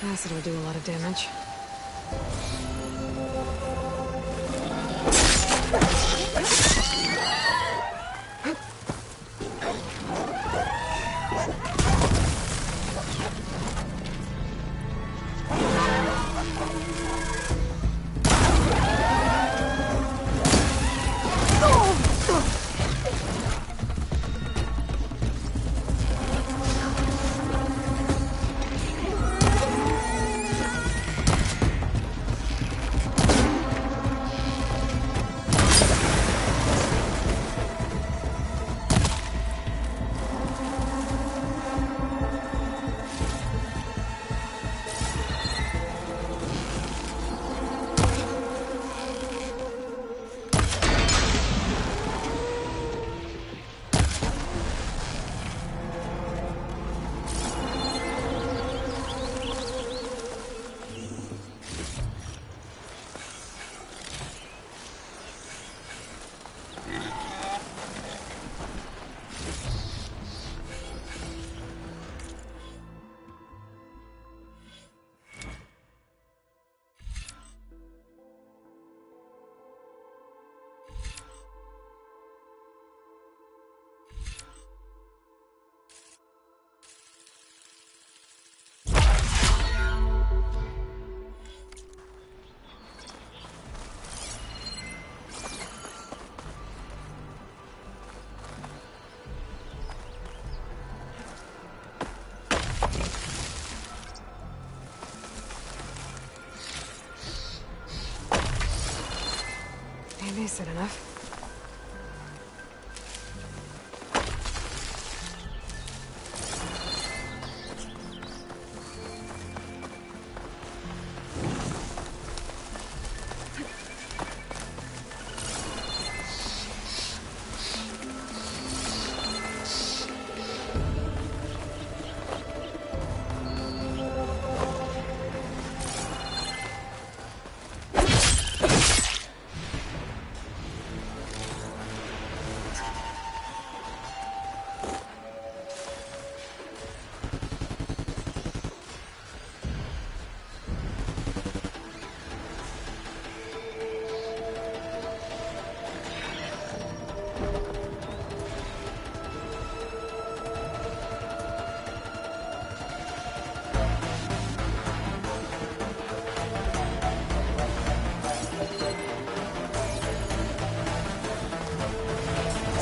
Acid will do a lot of damage. Decent enough.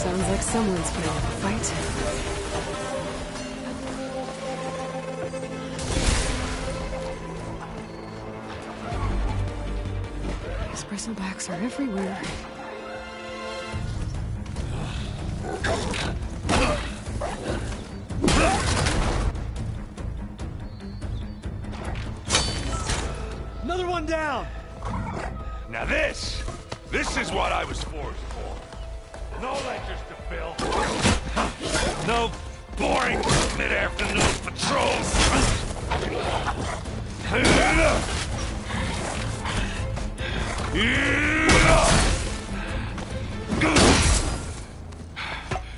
Sounds like someone's putting up a fight. These bristlebacks are everywhere. Another one down! Now this is what I was forced for. No lectures to fill. No boring mid-afternoon patrols.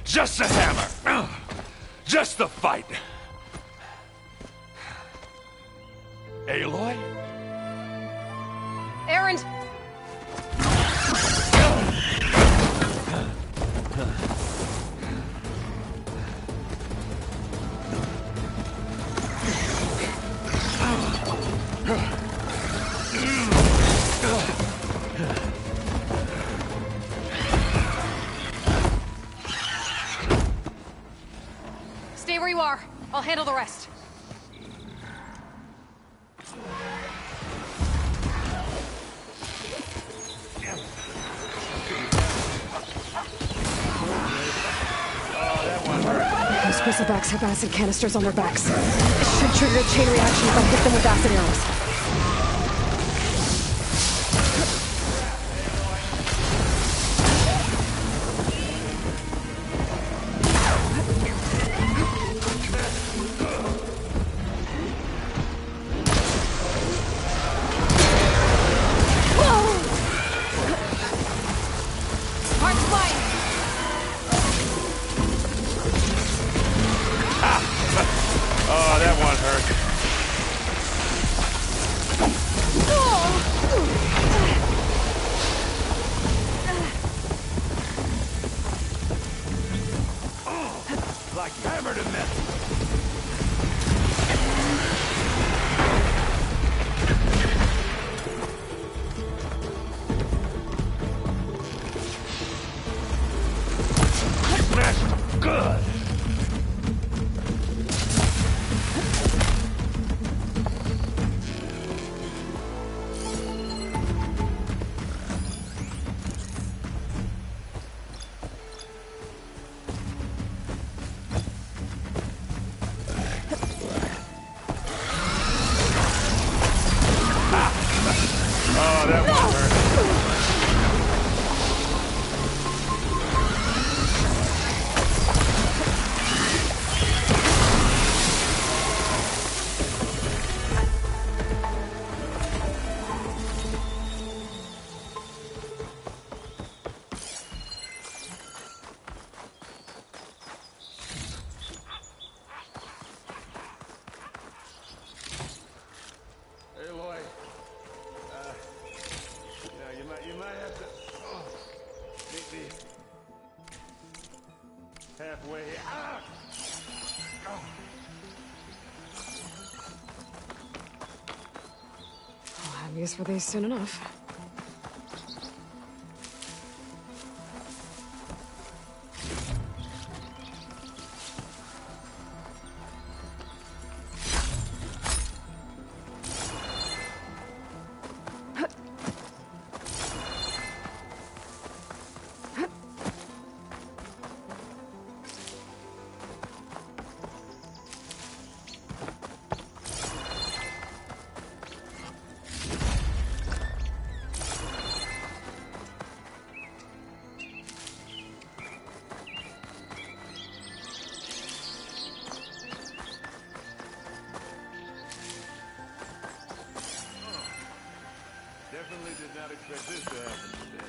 Just a hammer. Just the fight. Aloy? Erend! Stay where you are. I'll handle the rest. Those bristlebacks have acid canisters on their backs. It should trigger a chain reaction if I hit them with acid arrows. smashed them good. Oh, that one hurt. Hey, Lloyd. You might have to meet me halfway. Ah! Oh. I'll have use for these soon enough. Definitely did not expect this to happen today.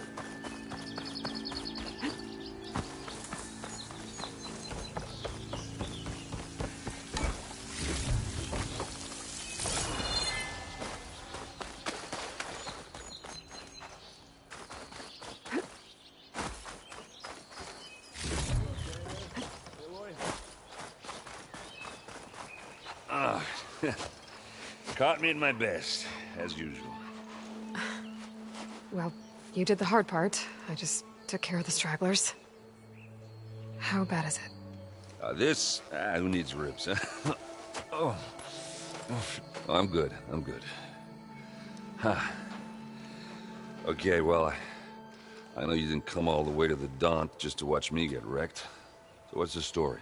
Caught me at my best, as usual. Well, you did the hard part. I just took care of the stragglers. How bad is it? Who needs ribs, huh? Oh. I'm good, I'm good. Huh. Okay, well, I know you didn't come all the way to the Daunt just to watch me get wrecked. So what's the story?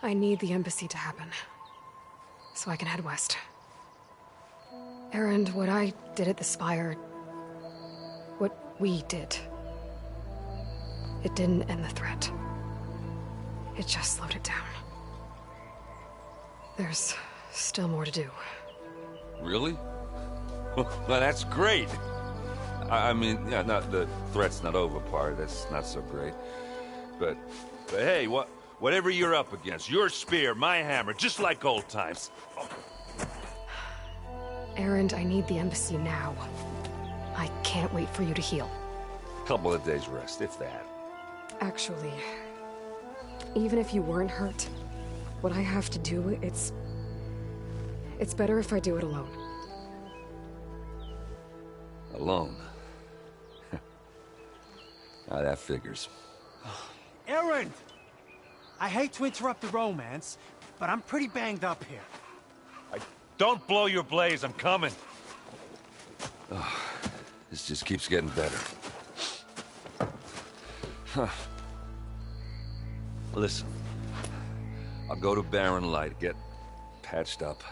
I need the embassy to happen, so I can head west. Erend, what I did at the Spire... what we did... it didn't end the threat. It just slowed it down. There's still more to do. Really? Well, that's great. I mean, yeah, not the threat's not over part. That's not so great. But hey, whatever you're up against, your spear, my hammer, just like old times. Oh. Erend, I need the embassy now. I can't wait for you to heal. Couple of days rest, if that. Actually, even if you weren't hurt, what I have to do, it's better if I do it alone. Alone? Now that figures. Erend! I hate to interrupt the romance, but I'm pretty banged up here. Don't blow your blaze, I'm coming. Oh, this just keeps getting better. Huh. Listen, I'll go to Barren Light, get patched up.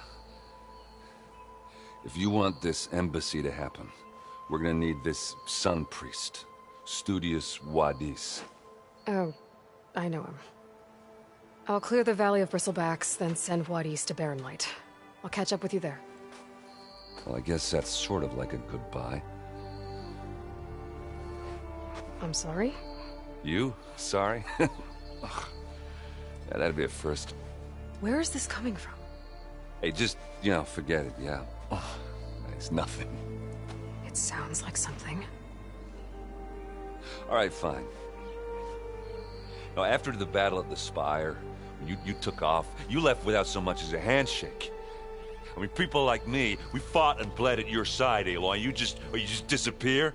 If you want this embassy to happen, we're gonna need this sun priest, Studious Wadis. Oh, I know him. I'll clear the Valley of Bristlebacks, then send Wadis to Barren Light. I'll catch up with you there. Well, I guess that's sort of like a goodbye. I'm sorry? You? Sorry? Ugh. Yeah, that'd be a first. Where is this coming from? Hey, just, forget it, yeah. Oh, it's nothing. It sounds like something. All right, fine. Now, after the battle at the Spire, when you took off, you left without so much as a handshake. I mean, people like me, we fought and bled at your side, Aloy, and you just disappear?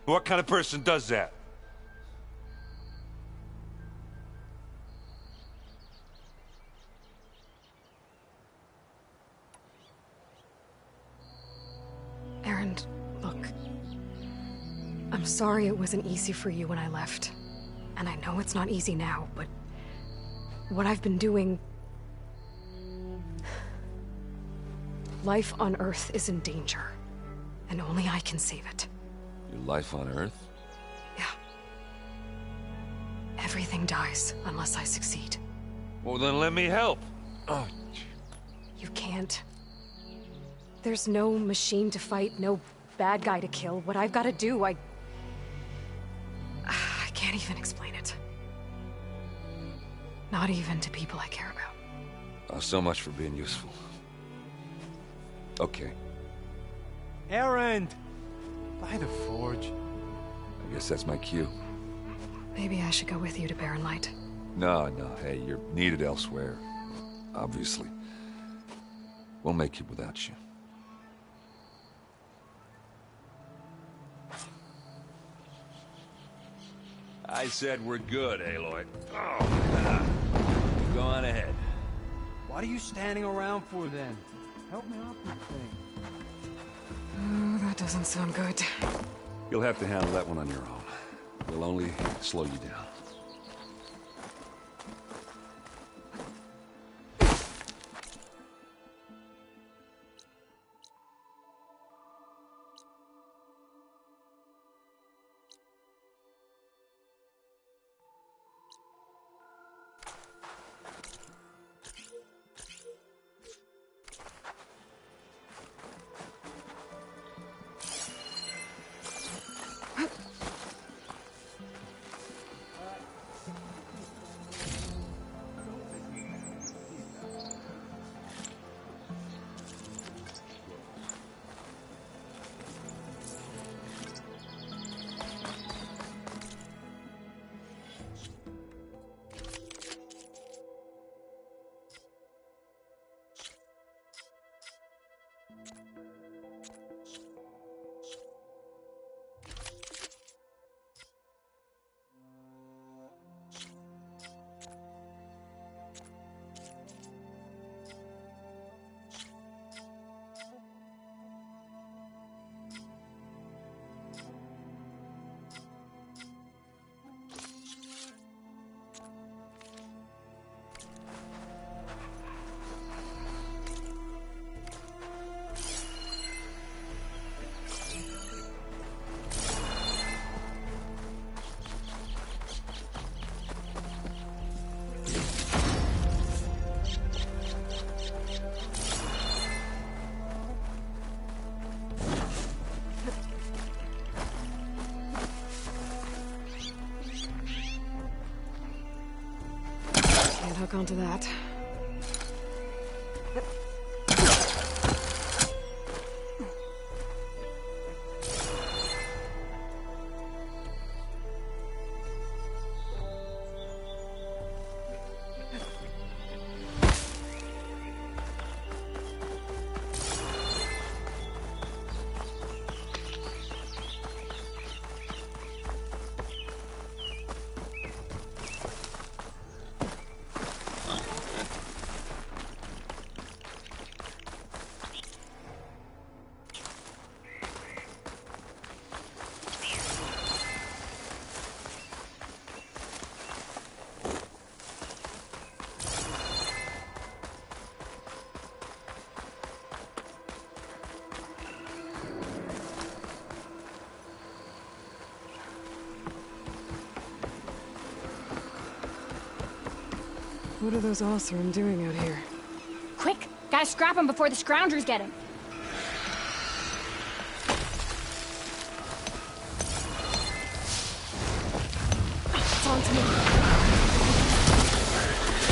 What kind of person does that? Look, I'm sorry it wasn't easy for you when I left. And I know it's not easy now, but what I've been doing... Life on Earth is in danger, and only I can save it. Your life on Earth? Yeah. Everything dies unless I succeed. Well, then let me help. Oh, You can't. There's no machine to fight, no bad guy to kill. What I've got to do, I can't even explain it. Not even to people I care about. oh, so much for being useful. Okay, Erend! By the forge. I guess that's my cue. Maybe I should go with you to Barren Light. No, hey, you're needed elsewhere. Obviously. We'll make it without you. I said we're good, Aloy. Oh, go on ahead. What are you standing around for then? Help me out with things. Oh, that doesn't sound good. You'll have to handle that one on your own. We'll only slow you down. Can't hook onto that. What are those Osram doing out here? Quick! Gotta scrap him before the Scroungers get him! It's on to me.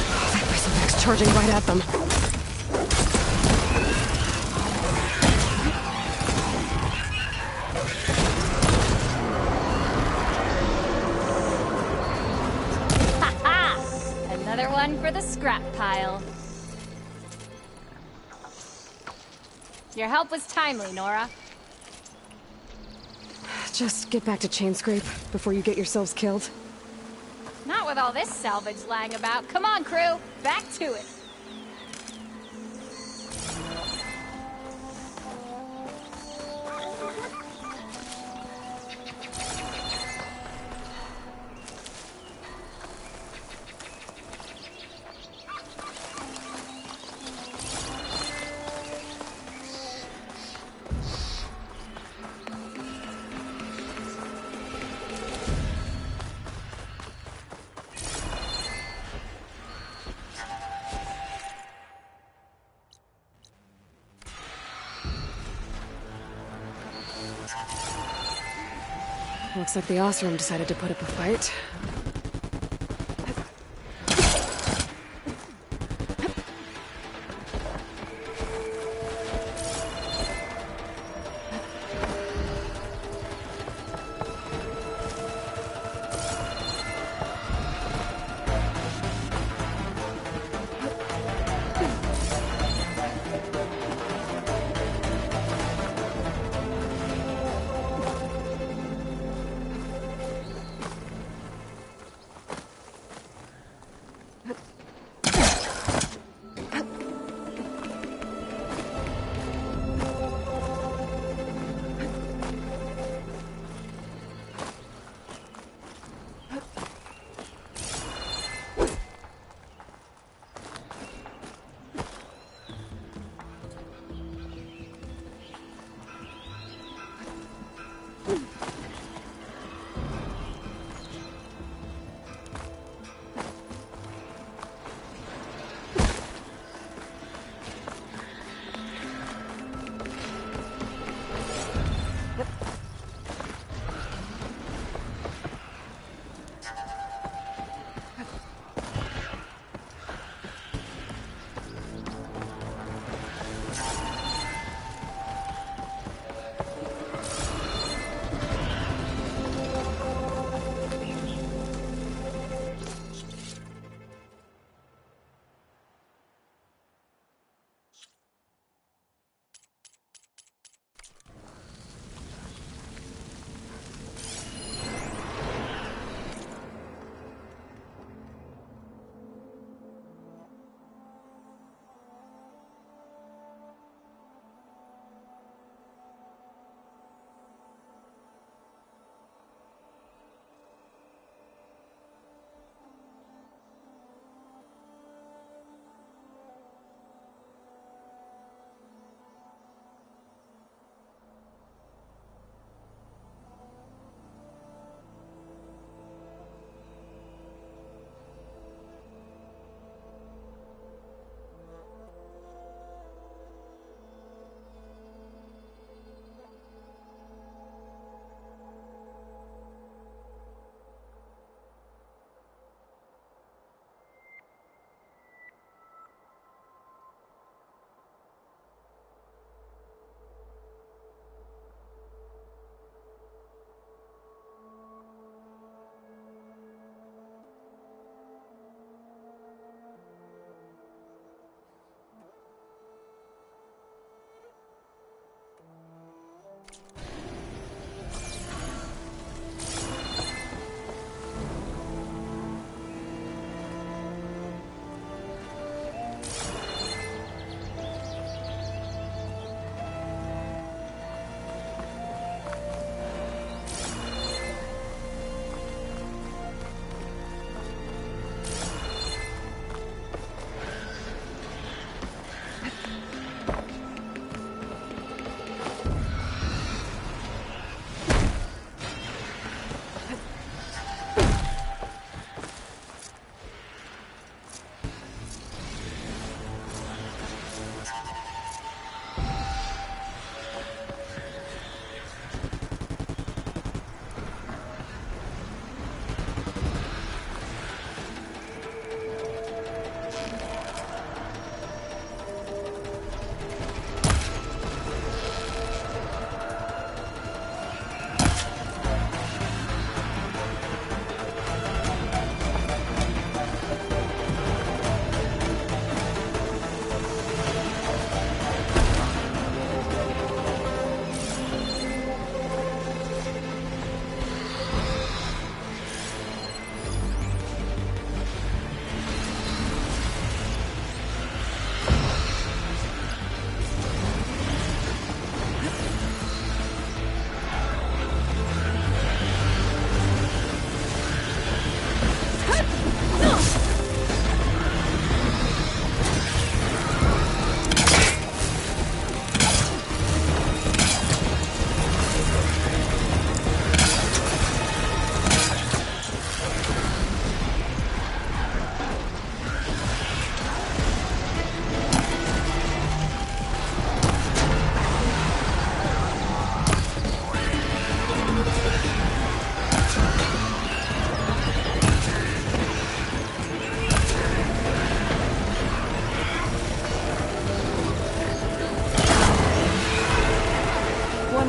Oh, that bristleback's charging right at them. Another one for the scrap pile. Your help was timely, Nora. Just get back to Chainscrape before you get yourselves killed. Not with all this salvage lying about. Come on, crew. Back to it. Looks like the Osram decided to put up a fight.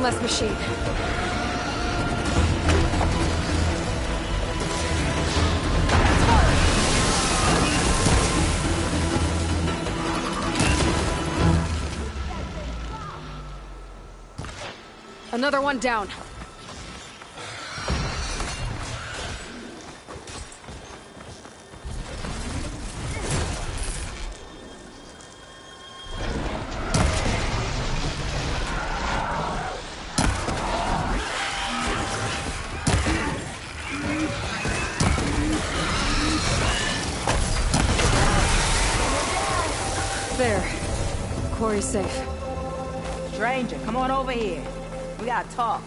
less machine. Another one down. There. Quarry's safe. Stranger, come on over here. We gotta talk.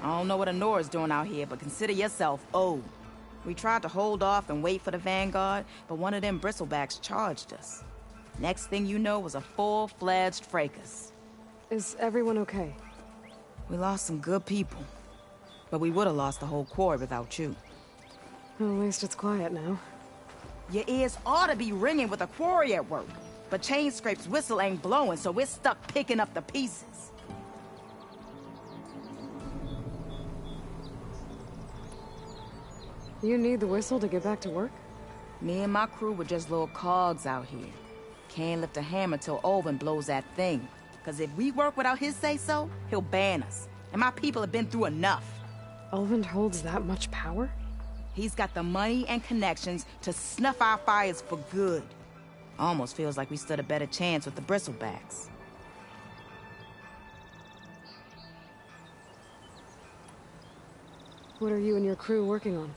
I don't know what Honora's doing out here, but consider yourself owed. We tried to hold off and wait for the Vanguard, but one of them bristlebacks charged us. Next thing you know was a full-fledged fracas. Is everyone okay? We lost some good people, but we would have lost the whole quarry without you. Well, at least it's quiet now. Your ears ought to be ringing with a quarry at work, but Chainscrape's whistle ain't blowing, so we're stuck picking up the pieces. You need the whistle to get back to work? Me and my crew were just little cogs out here. Can't lift a hammer till Olvin blows that thing. Cause if we work without his say-so, he'll ban us. And my people have been through enough. Elvin holds that much power? He's got the money and connections to snuff our fires for good. Almost feels like we stood a better chance with the bristlebacks. What are you and your crew working on?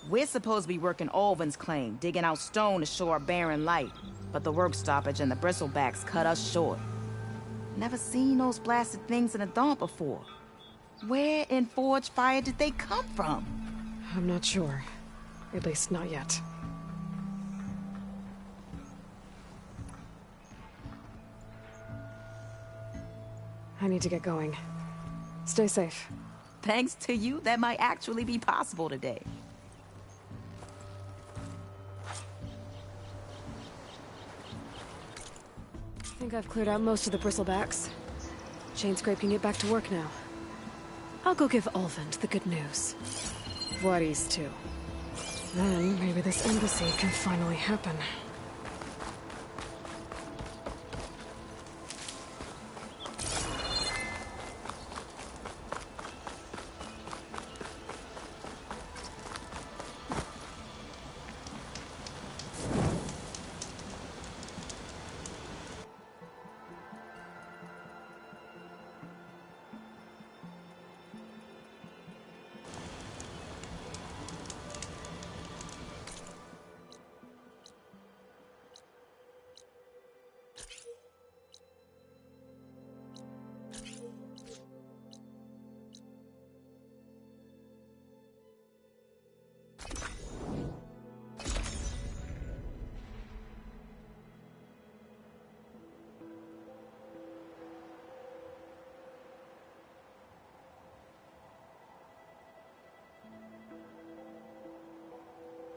We're supposed to be working Olvin's claim, digging out stone to show our barren light. But the work stoppage and the bristlebacks cut us short. Never seen those blasted things in a dump before. Where in Forge Fire did they come from? I'm not sure. At least not yet. I need to get going. Stay safe. Thanks to you, that might actually be possible today. I think I've cleared out most of the bristlebacks. Chainscrape can get back to work now. I'll go give Olvin the good news. Voorhees too. Then maybe this embassy can finally happen.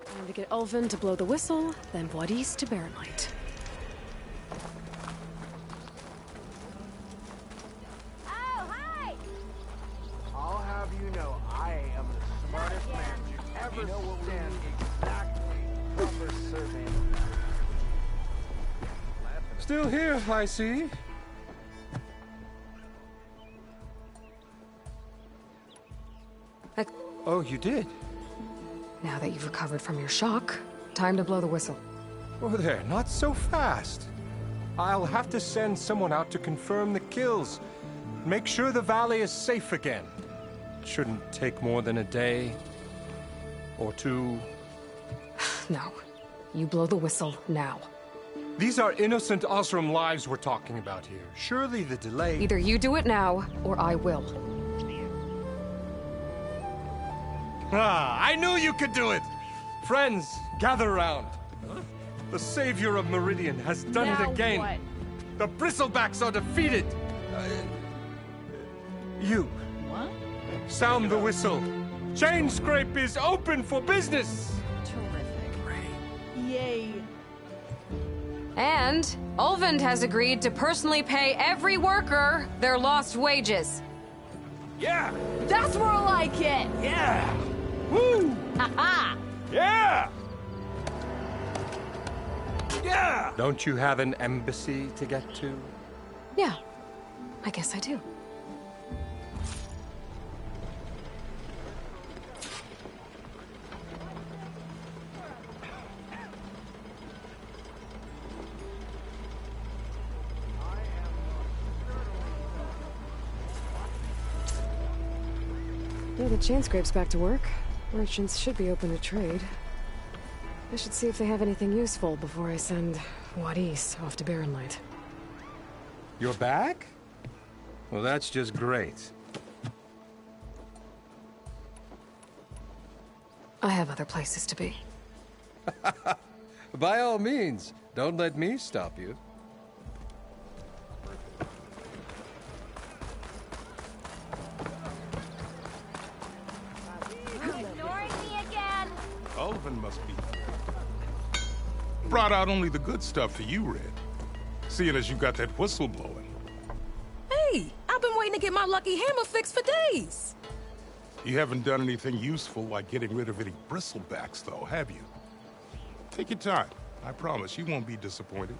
Time to get Olvin to blow the whistle, then Voorhees to barren light. Oh, hi! I'll have you know, I am the smartest man to ever stand exactly proper survey. Still here, I see. Oh, you did? Now that you've recovered from your shock, time to blow the whistle. Oh, there, not so fast. I'll have to send someone out to confirm the kills. Make sure the valley is safe again. Shouldn't take more than a day. Or two. No. You blow the whistle now. These are innocent Osram lives we're talking about here. Surely the delay... Either you do it now, or I will. Ah, I knew you could do it! Friends, gather round. The savior of Meridian has done it again. What? The Bristlebacks are defeated. You. What? Sound the whistle. Chain Scrape is open for business. Terrific. Yay. And Ulvund has agreed to personally pay every worker their lost wages. Yeah! That's more like it! Yeah! Woo! Ha-ha! Yeah! Yeah! Don't you have an embassy to get to? Yeah, I guess I do. Yeah, the chain scrape's back to work. Merchants should be open to trade. I should see if they have anything useful before I send Wadis off to Barren Light. You're back? Well, that's just great. I have other places to be. By all means, don't let me stop you. Ignoring me again! Ulvund must be. Brought out only the good stuff for you, Red. Seeing as you got that whistle blowing. Hey, I've been waiting to get my lucky hammer fixed for days. You haven't done anything useful like getting rid of any bristlebacks, though, have you? Take your time. I promise you won't be disappointed.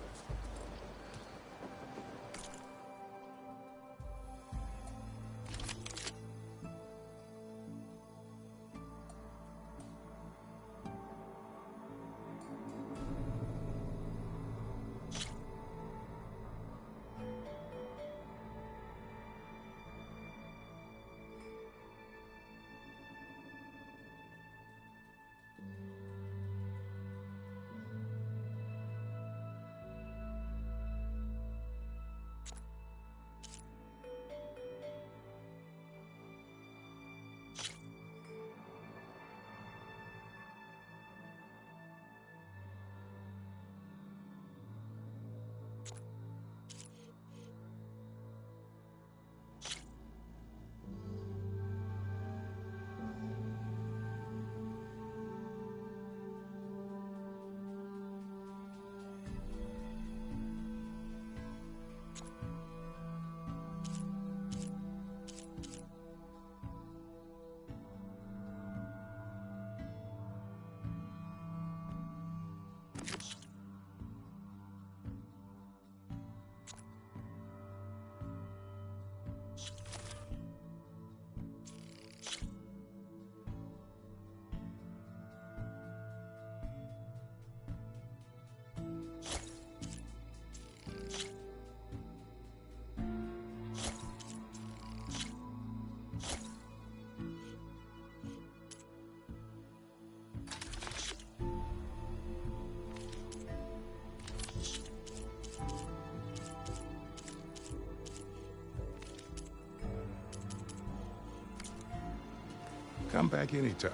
Come back anytime.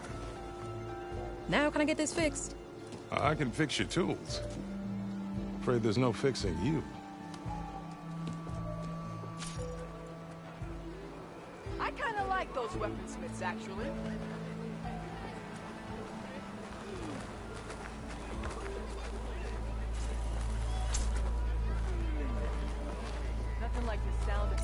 Now can I get this fixed? I can fix your tools. Afraid there's no fixing you. I kind of like those weaponsmiths, actually. Nothing like the sound of...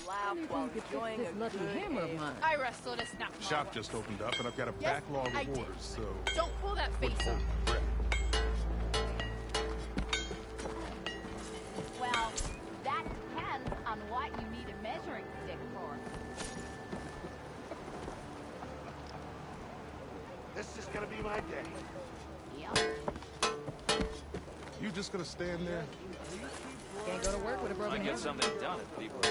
laugh while enjoying a lucky good hammer of ale. mine. I wrestled a snap model. Shop just opened up, and I've got a Yes, backlog I of did. orders, so... Don't pull that face Would up. hold your breath. Well, that depends on what you need a measuring stick for. This is gonna be my day. Yep. You just gonna stand there? Can't go to work with a broken hammer. something done if people...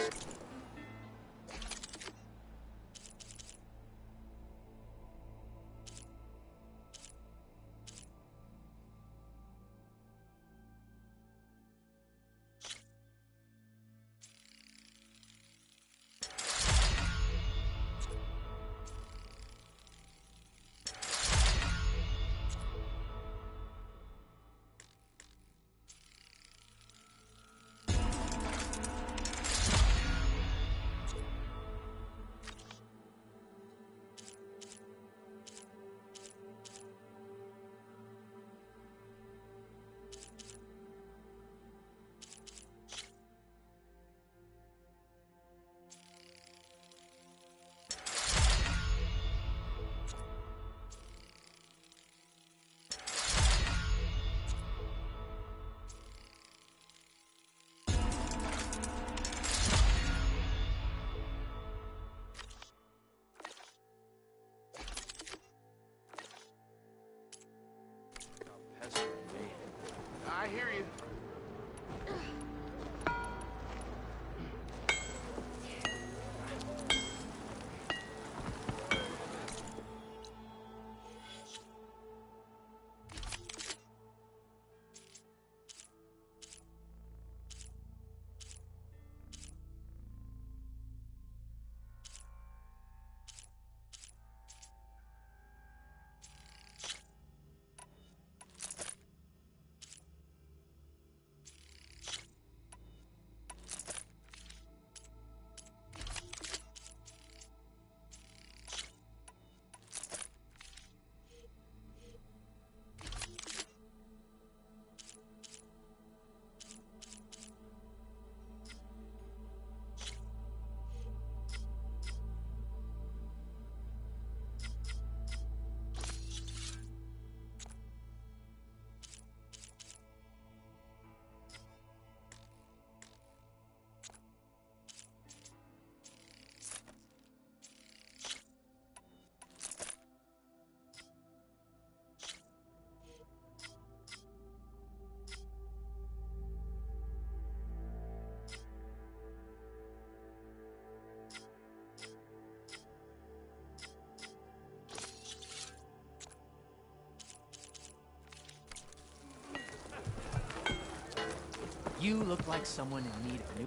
You look like someone in need of new...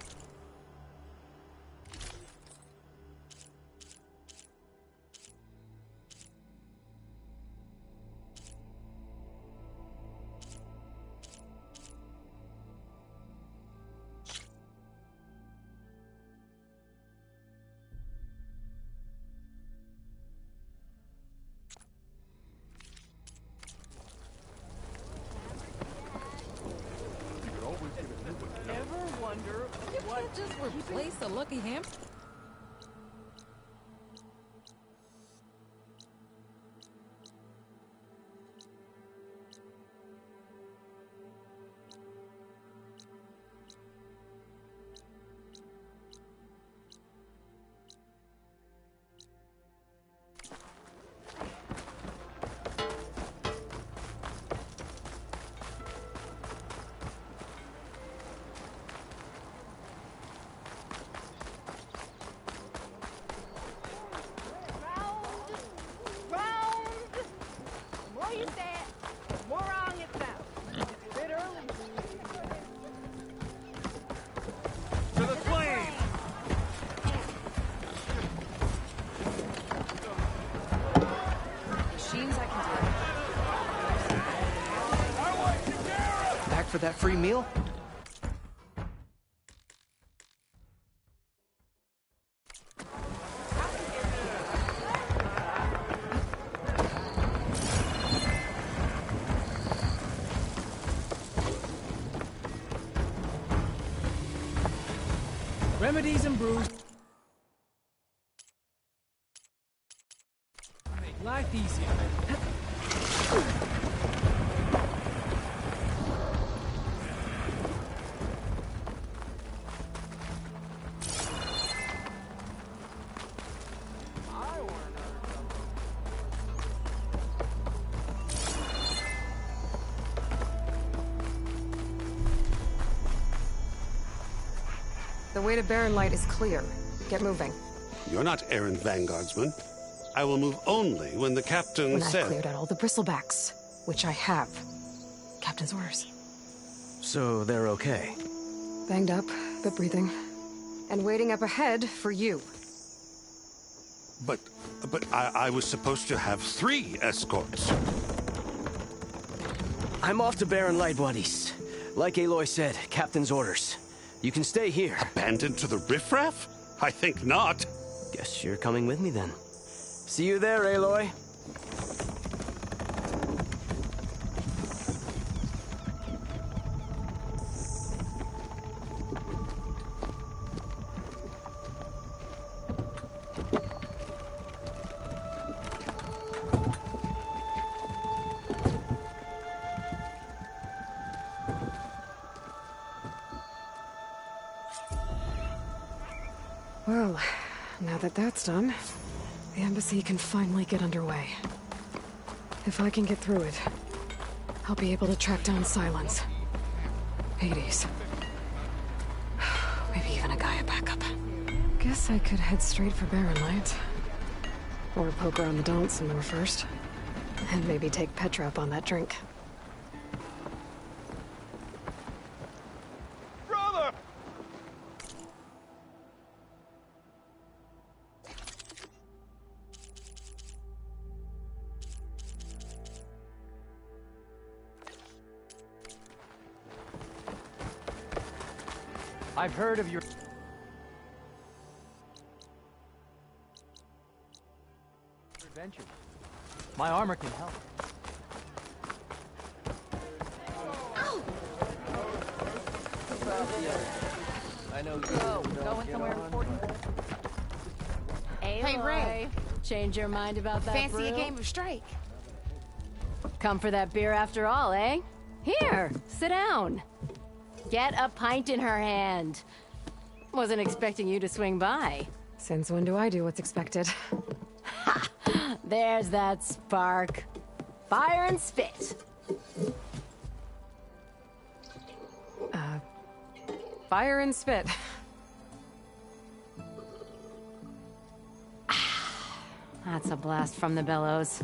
You can't just replace a lucky hammer. Back for that free meal? Remedies and brews. Make life easier. The way to Barren Light is clear. Get moving. You're not Erend Vanguardsman. I will move only when the captain When said... I've cleared out all the bristlebacks, which I have. Captain's orders. So they're okay. Banged up, but breathing. And waiting up ahead for you. But I was supposed to have 3 escorts. I'm off to Barren Light, buddies. Like Aloy said, Captain's orders. You can stay here. Abandoned to the riffraff? I think not. Guess you're coming with me then. See you there, Aloy. Well, now that that's done, the embassy can finally get underway. If I can get through it, I'll be able to track down Silence. Hades. Maybe even a Gaia backup. Guess I could head straight for Barren Light. Or poke around the Daunt some more first. And maybe take Petra up on that drink. I've heard of your adventures. My armor can help. I know. Going somewhere important? Hey, Ray. Change your mind about that Fancy brew? a game of strike? Come for that beer after all, eh? Here, sit down. Get a pint in her hand. Wasn't expecting you to swing by. Since when do I do what's expected? Ha! There's that spark. Fire and spit. Fire and spit. That's a blast from the bellows.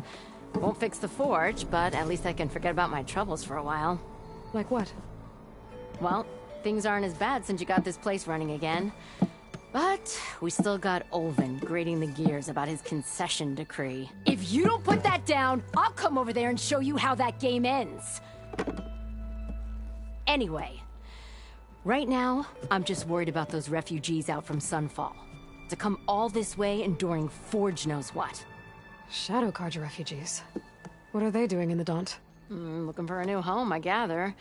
Won't fix the forge, but at least I can forget about my troubles for a while. Like what? Well, things aren't as bad since you got this place running again. But we still got Olvin grating the gears about his concession decree. If you don't put that down, I'll come over there and show you how that game ends. Anyway, right now, I'm just worried about those refugees out from Sunfall. To come all this way enduring Forge knows what. Shadow Carja refugees. What are they doing in the Daunt? Looking for a new home, I gather.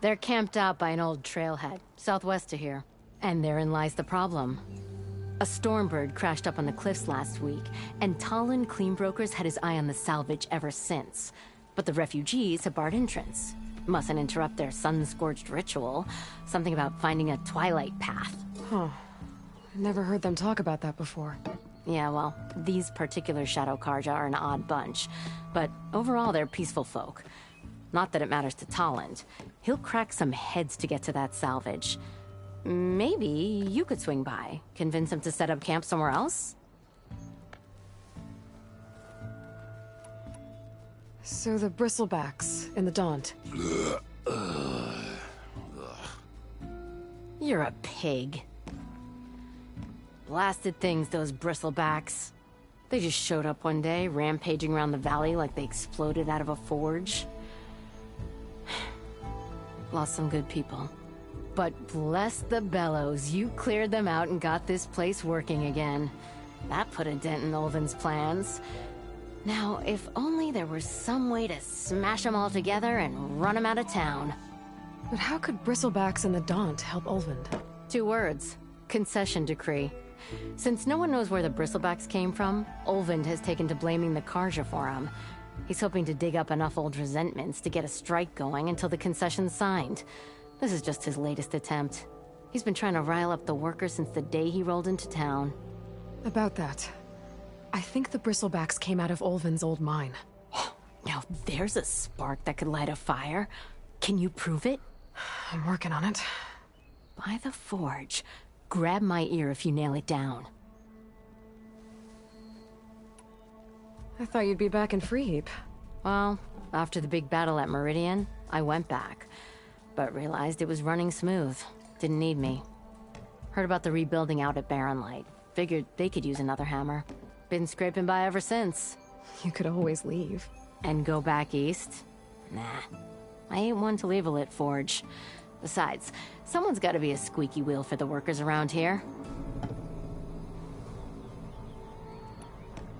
They're camped out by an old trailhead, southwest of here. And therein lies the problem. A Stormbird crashed up on the cliffs last week, and Talon Cleanbrokers had his eye on the salvage ever since. But the refugees have barred entrance. Mustn't interrupt their sun-scorched ritual. Something about finding a Twilight path. Huh. Never heard them talk about that before. Yeah, well, these particular Shadow Carja are an odd bunch. But overall, they're peaceful folk. Not that it matters to Talon. He'll crack some heads to get to that salvage. Maybe you could swing by, convince him to set up camp somewhere else? So the bristlebacks in the Daunt. You're a pig. Blasted things, those bristlebacks. They just showed up one day, rampaging around the valley like they exploded out of a forge. Lost some good people. But bless the bellows, you cleared them out and got this place working again. That put a dent in Olvin's plans. Now, if only there was some way to smash them all together and run them out of town. But how could bristlebacks in the Daunt help Olvind? 2 words. Concession decree. Since no one knows where the bristlebacks came from, Olvind has taken to blaming the Carja for them. He's hoping to dig up enough old resentments to get a strike going until the concession's signed. This is just his latest attempt. He's been trying to rile up the workers since the day he rolled into town. About that, I think the bristlebacks came out of Olvin's old mine. Now there's a spark that could light a fire. Can you prove it? I'm working on it. By the Forge. Grab my ear if you nail it down. I thought you'd be back in Freeheap. Well, after the big battle at Meridian, I went back. But realized it was running smooth. Didn't need me. Heard about the rebuilding out at Barren Light. Figured they could use another hammer. Been scraping by ever since. You could always leave. And go back east? Nah. I ain't one to leave a lit forge. Besides, someone's gotta be a squeaky wheel for the workers around here.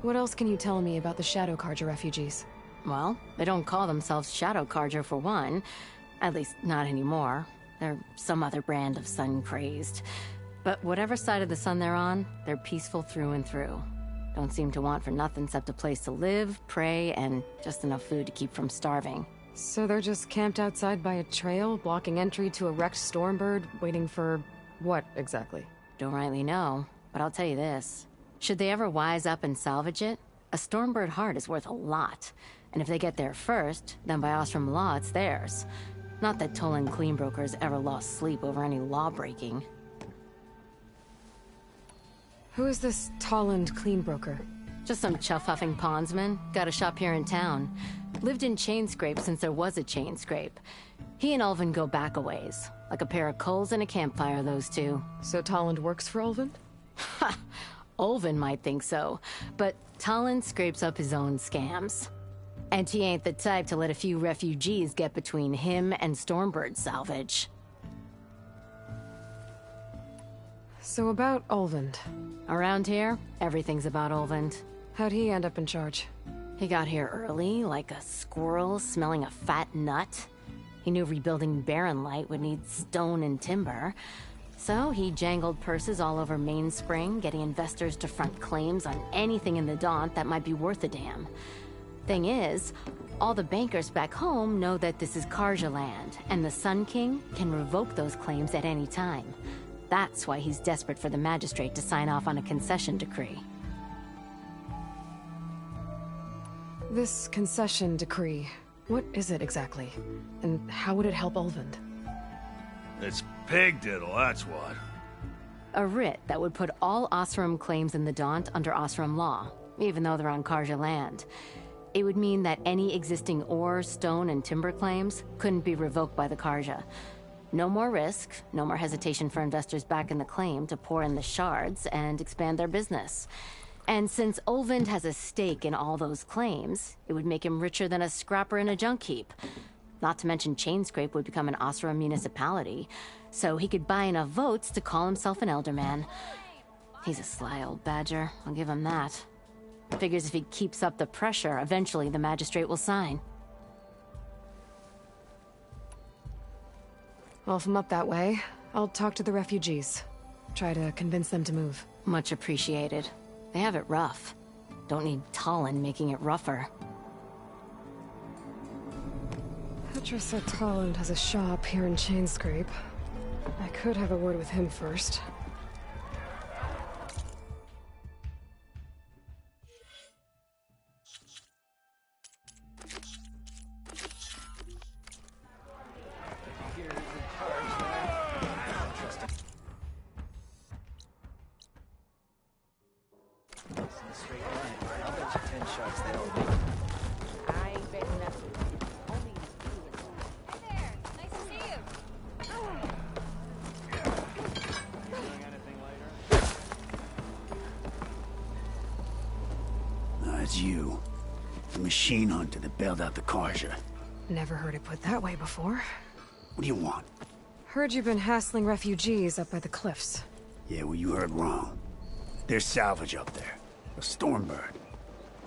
What else can you tell me about the Shadow Carja refugees? Well, they don't call themselves Shadow Carja for one. At least, not anymore. They're some other brand of sun-crazed. But whatever side of the sun they're on, they're peaceful through and through. Don't seem to want for nothing except a place to live, pray, and just enough food to keep from starving. So they're just camped outside by a trail, blocking entry to a wrecked Stormbird, waiting for... what, exactly? Don't rightly know, but I'll tell you this. Should they ever wise up and salvage it, a Stormbird heart is worth a lot. And if they get there first, then by Ostrom law, it's theirs. Not that Tolan Cleanbrokers ever lost sleep over any law-breaking. Who is this Toland Cleanbroker? Just some chuff-huffing pondsman. Got a shop here in town. Lived in Chainscrape since there was a Chainscrape. He and Ulvin go back a ways. Like a pair of coals and a campfire, those two. So Toland works for Ulvin? Ha! Ulvin might think so, but Toland scrapes up his own scams. And he ain't the type to let a few refugees get between him and Stormbird salvage. So about Ulvin. Around here, everything's about Ulvin. How'd he end up in charge? He got here early, like a squirrel smelling a fat nut. He knew rebuilding Barren Light would need stone and timber. So he jangled purses all over Mainspring, getting investors to front claims on anything in the Daunt that might be worth a damn. Thing is, all the bankers back home know that this is Carja land, and the Sun King can revoke those claims at any time. That's why he's desperate for the magistrate to sign off on a concession decree. This concession decree, what is it exactly? And how would it help Ulvin? It's pig diddle, that's what. A writ that would put all Osram claims in the Daunt under Osram law, even though they're on Carja land. It would mean that any existing ore, stone, and timber claims couldn't be revoked by the Carja. No more risk, no more hesitation for investors back in the claim to pour in the shards and expand their business. And since Olvind has a stake in all those claims, it would make him richer than a scrapper in a junk heap. Not to mention Chainscrape would become an Osra municipality, so he could buy enough votes to call himself an elderman. He's a sly old badger, I'll give him that. Figures if he keeps up the pressure, eventually the magistrate will sign. Well, if I'm up that way, I'll talk to the refugees. Try to convince them to move. Much appreciated. They have it rough. Don't need Talon making it rougher. Petra said Talon has a shop here in Chainscrape. I could have a word with him first. It's you. The machine hunter that bailed out the Karja. Never heard it put that way before. What do you want? Heard you've been hassling refugees up by the cliffs. Yeah, well, you heard wrong. There's salvage up there. A Stormbird.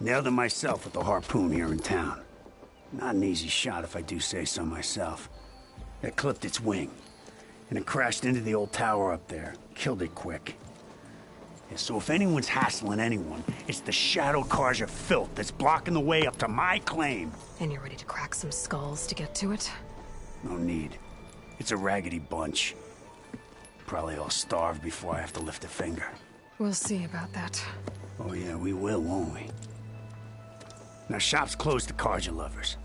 Nailed it myself with the harpoon here in town. Not an easy shot if I do say so myself. It clipped its wing. And it crashed into the old tower up there. Killed it quick. Yeah, so if anyone's hassling anyone, it's the Shadow Karja filth that's blocking the way up to my claim. And you're ready to crack some skulls to get to it? No need. It's a raggedy bunch. Probably all starved before I have to lift a finger. We'll see about that. Oh yeah, we will, won't we? Now shop's closed to Karja lovers.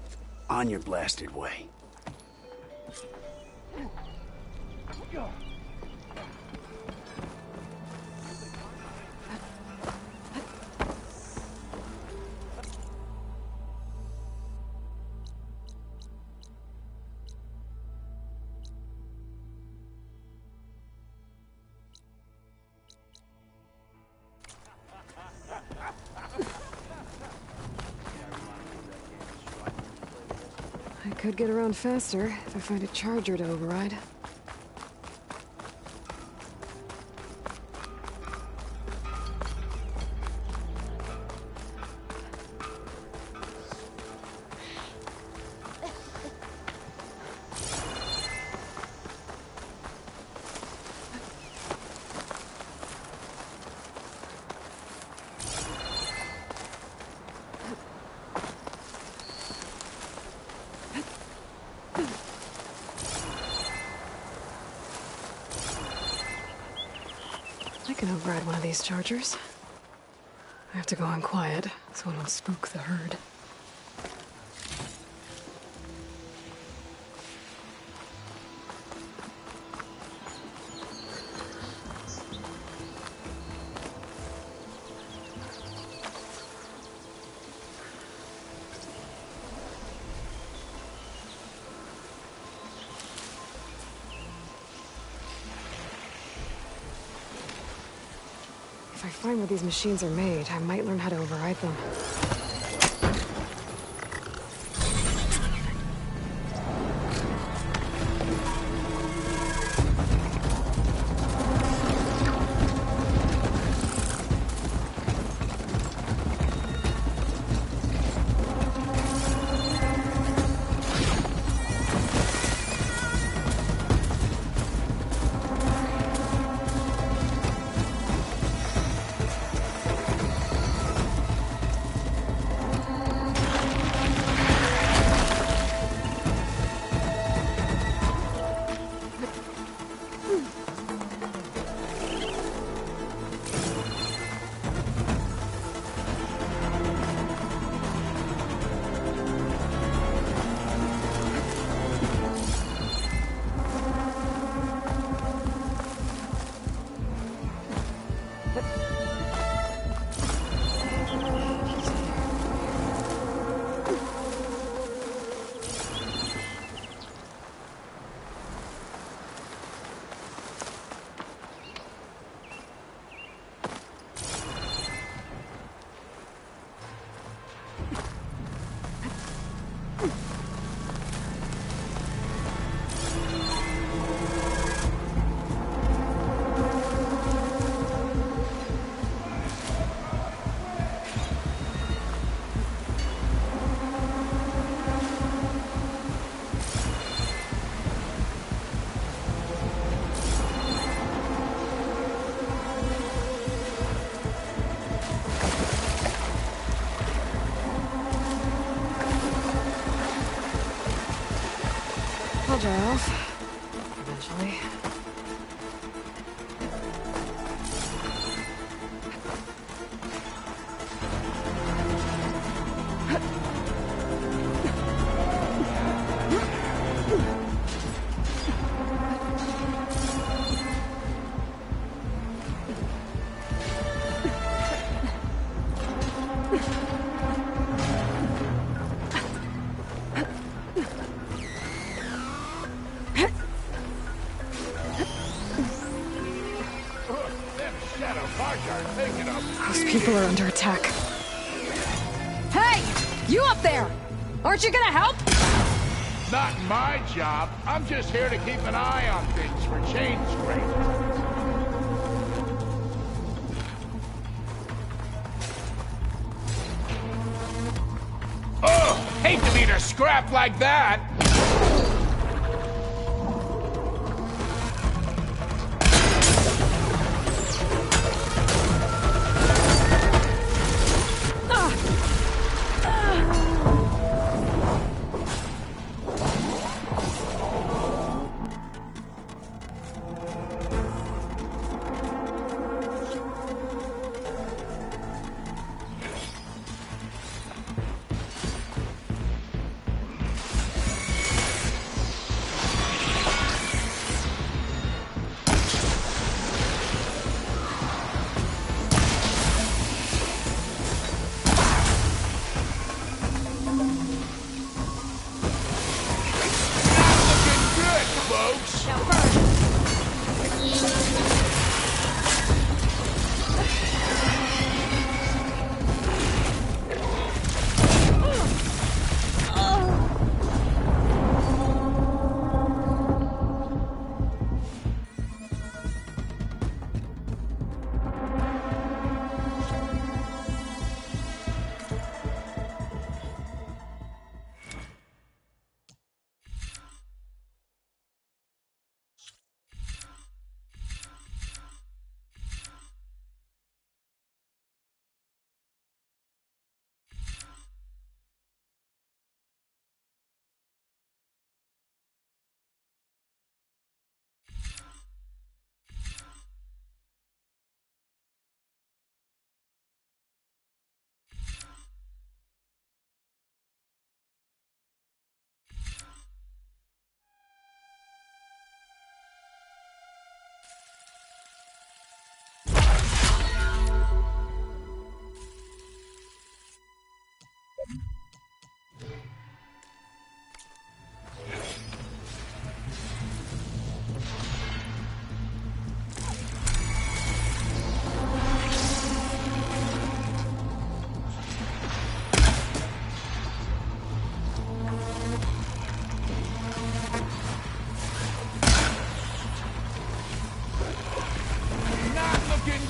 On your blasted way. I could get around faster if I find a charger to override. I can override one of these chargers. I have to go on quiet, so I don't spook the herd. If I find where these machines are made, I might learn how to override them. dry off. Eventually. Those people are under attack. Hey! You up there! Aren't you gonna help? Not my job. I'm just here to keep an eye on things for chain scraping. Oh, hate to meet a scrap like that.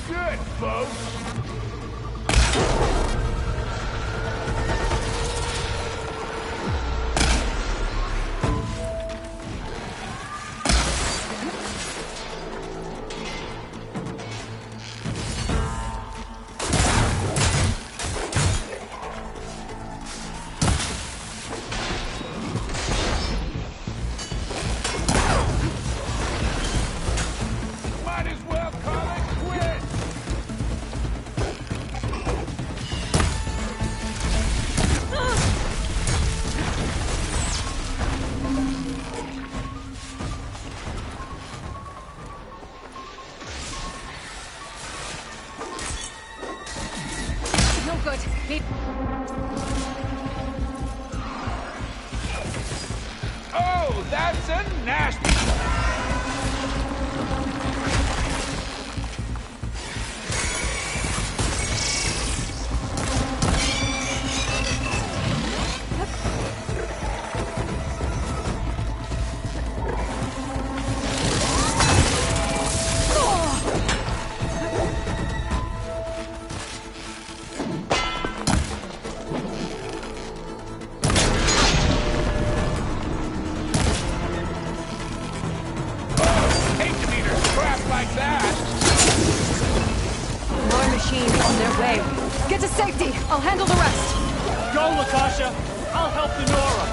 Good, folks. Oh, that's a nasty... Get to safety! I'll handle the rest! Go, Latasha! I'll help Denora!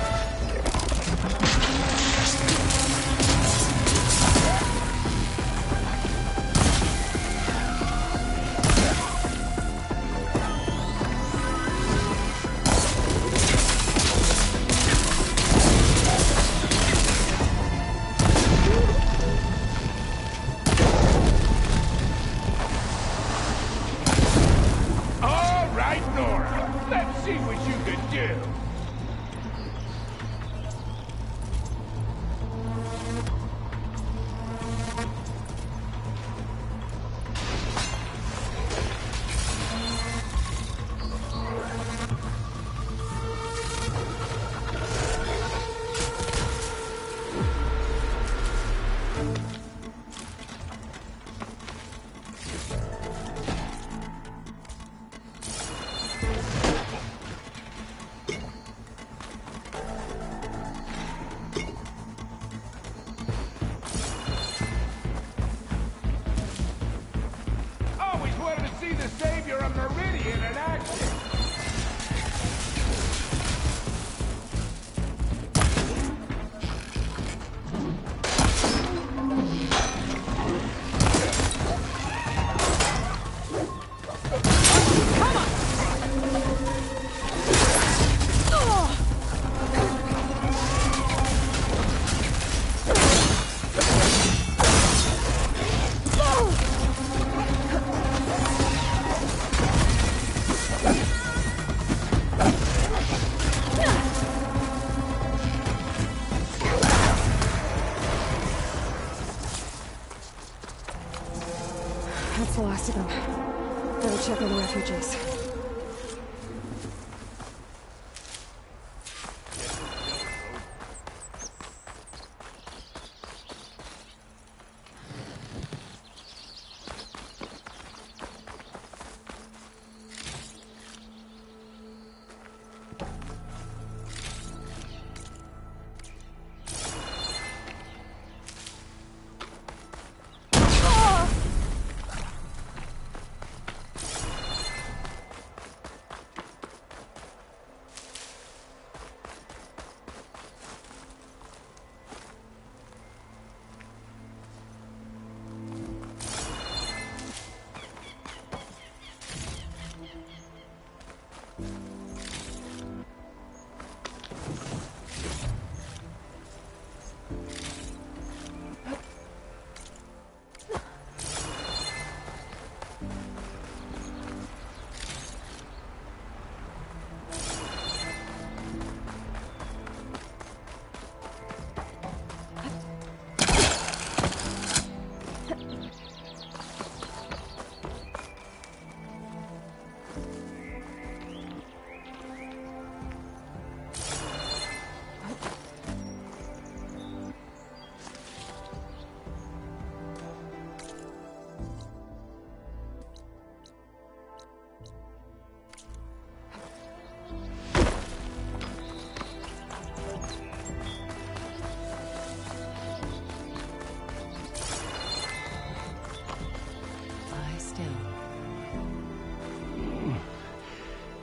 See what you can do. That's the last of them. Better check on the refugees.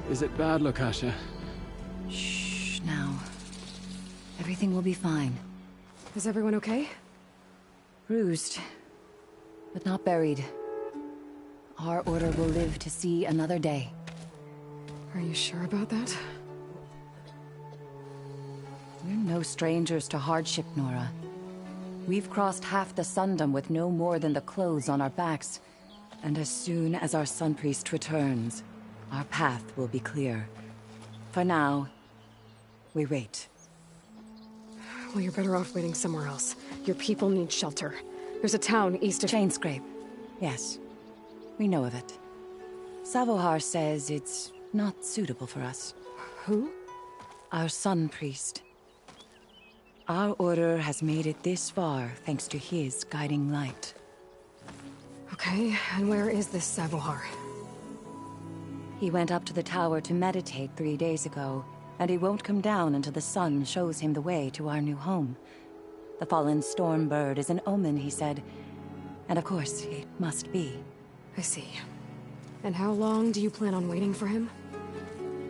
Is it bad, Lokasha? Shh, now. Everything will be fine. Is everyone okay? Bruised, but not buried. Our order will live to see another day. Are you sure about that? We're no strangers to hardship, Nora. We've crossed half the Sundom with no more than the clothes on our backs. And as soon as our Sun Priest returns, our path will be clear. For now, we wait. Well, you're better off waiting somewhere else. Your people need shelter. There's a town east of... Chainscrape. Yes. We know of it. Savohar says it's not suitable for us. Who? Our Sun Priest. Our order has made it this far thanks to his guiding light. Okay, and where is this Savohar? He went up to the tower to meditate 3 days ago, and he won't come down until the sun shows him the way to our new home. The fallen storm bird is an omen, he said. And of course, it must be. I see. And how long do you plan on waiting for him?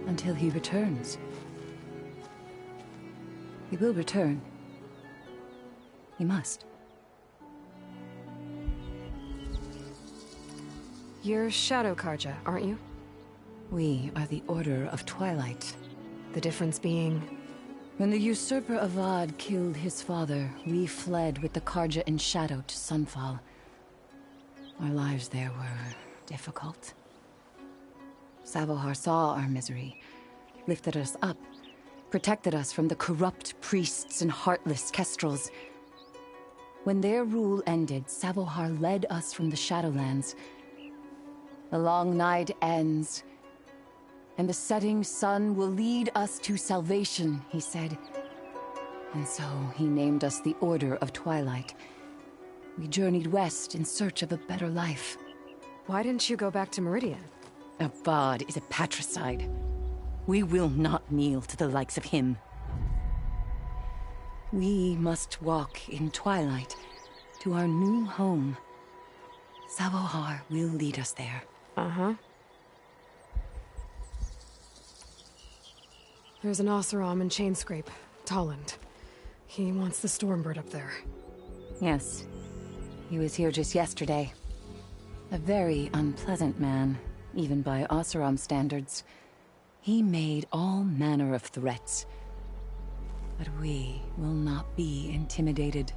Until he returns. He will return. He must. You're Shadow Karja, aren't you? We are the Order of Twilight. The difference being... When the usurper Avad killed his father, we fled with the Karja in shadow to Sunfall. Our lives there were difficult. Savohar saw our misery lifted us up, protected us from the corrupt priests and heartless kestrels. When their rule ended, Savohar led us from the Shadowlands. The long night ends, and the setting sun will lead us to salvation, he said. And so he named us the Order of Twilight. We journeyed west in search of a better life. Why didn't you go back to Meridian? Avad is a patricide. We will not kneel to the likes of him. We must walk in Twilight to our new home. Savohar will lead us there. Uh-huh. There's an Oseram in Chainscrape, Tolland. He wants the Stormbird up there. Yes. He was here just yesterday. A very unpleasant man, even by Oseram standards. He made all manner of threats. But we will not be intimidated.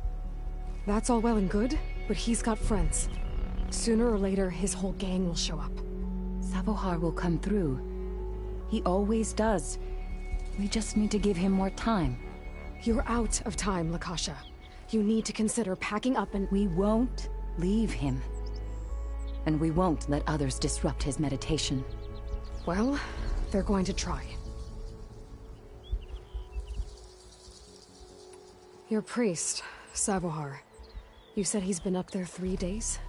That's all well and good, but he's got friends. Sooner or later, his whole gang will show up. Savohar will come through. He always does. We just need to give him more time. You're out of time, Lakasha. You need to consider packing up and— We won't leave him. And we won't let others disrupt his meditation. Well, they're going to try. Your priest, Savohar. You said he's been up there 3 days?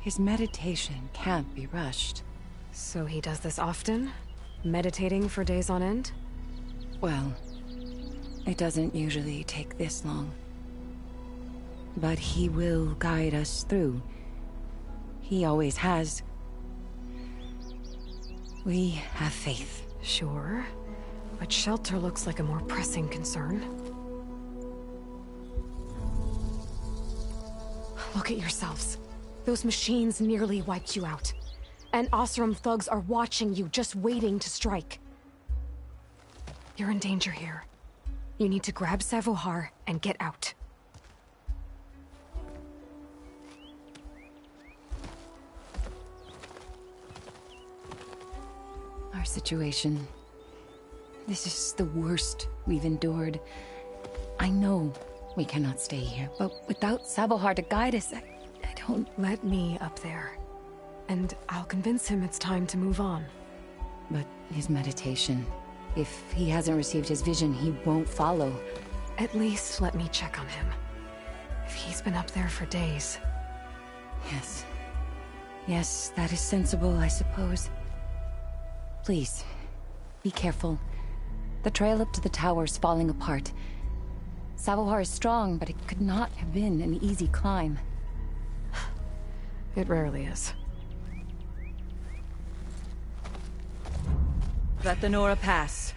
His meditation can't be rushed. So he does this often? Meditating for days on end? Well, it doesn't usually take this long. But he will guide us through. He always has. We have faith. Sure. But shelter looks like a more pressing concern. Look at yourselves. Those machines nearly wiped you out. And Oseram thugs are watching you, just waiting to strike. You're in danger here. You need to grab Savohar and get out. Our situation. This is the worst we've endured. I know we cannot stay here, but without Savohar to guide us, I don't... Let me up there. And I'll convince him it's time to move on. But his meditation... If he hasn't received his vision, he won't follow. At least let me check on him. If he's been up there for days. Yes. Yes, that is sensible, I suppose. Please, be careful. The trail up to the tower's falling apart. Savohar is strong, but it could not have been an easy climb. It rarely is. Let the Nora pass.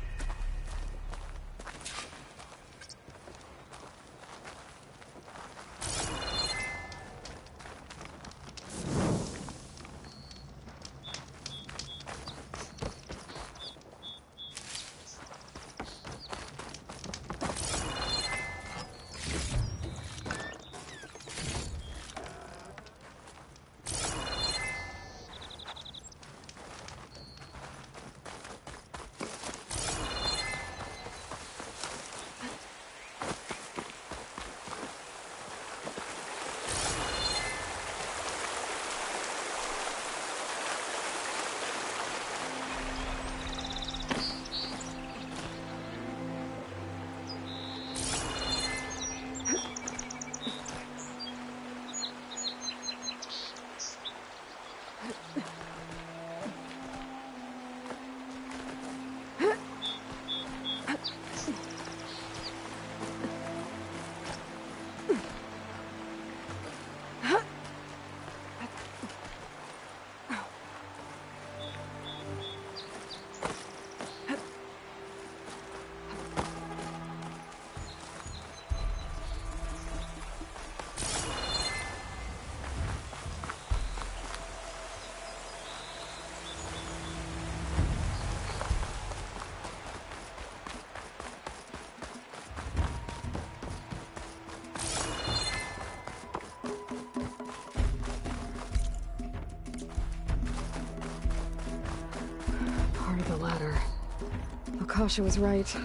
Akasha was right.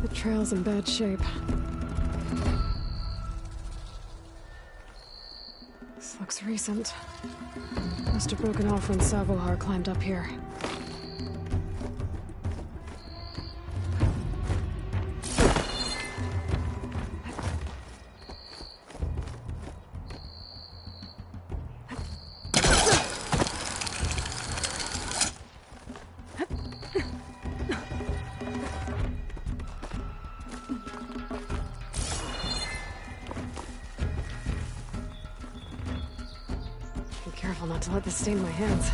The trail's in bad shape. This looks recent. Must have broken off when Savohar climbed up here. Careful not to let this stain my hands.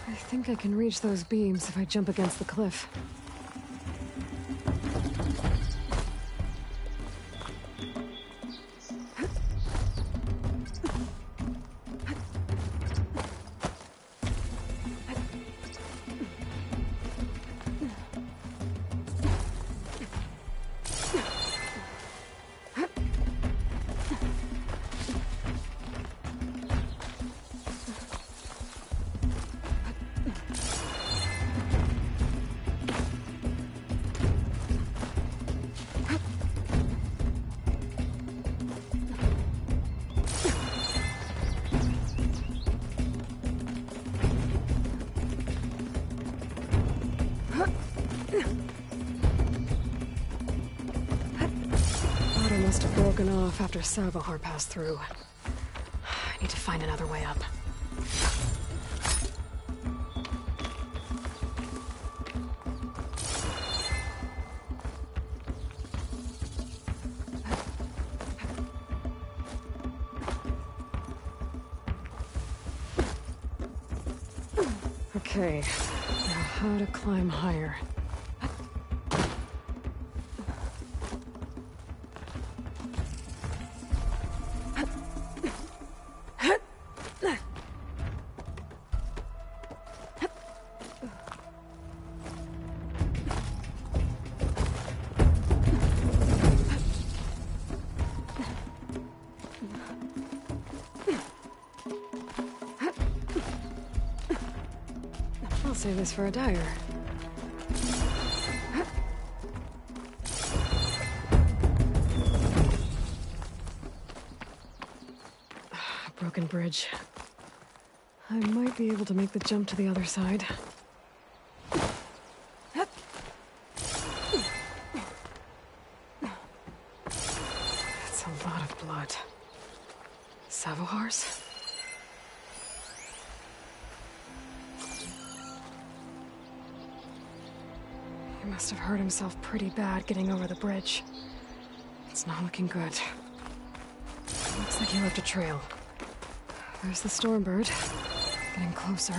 I think I can reach those beams if I jump against the cliff. Must have broken off after Savohar passed through. I need to find another way up. Okay, now how to climb higher. I'll save this for a dyer. Broken bridge. I might be able to make the jump to the other side. That's a lot of blood. Savohar's? He must have hurt himself pretty bad getting over the bridge. It's not looking good. Looks like he left a trail. There's the Stormbird. Getting closer.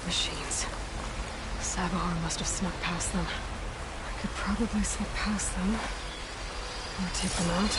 Machines. Savohar must have snuck past them. I could probably slip past them. Or take them out.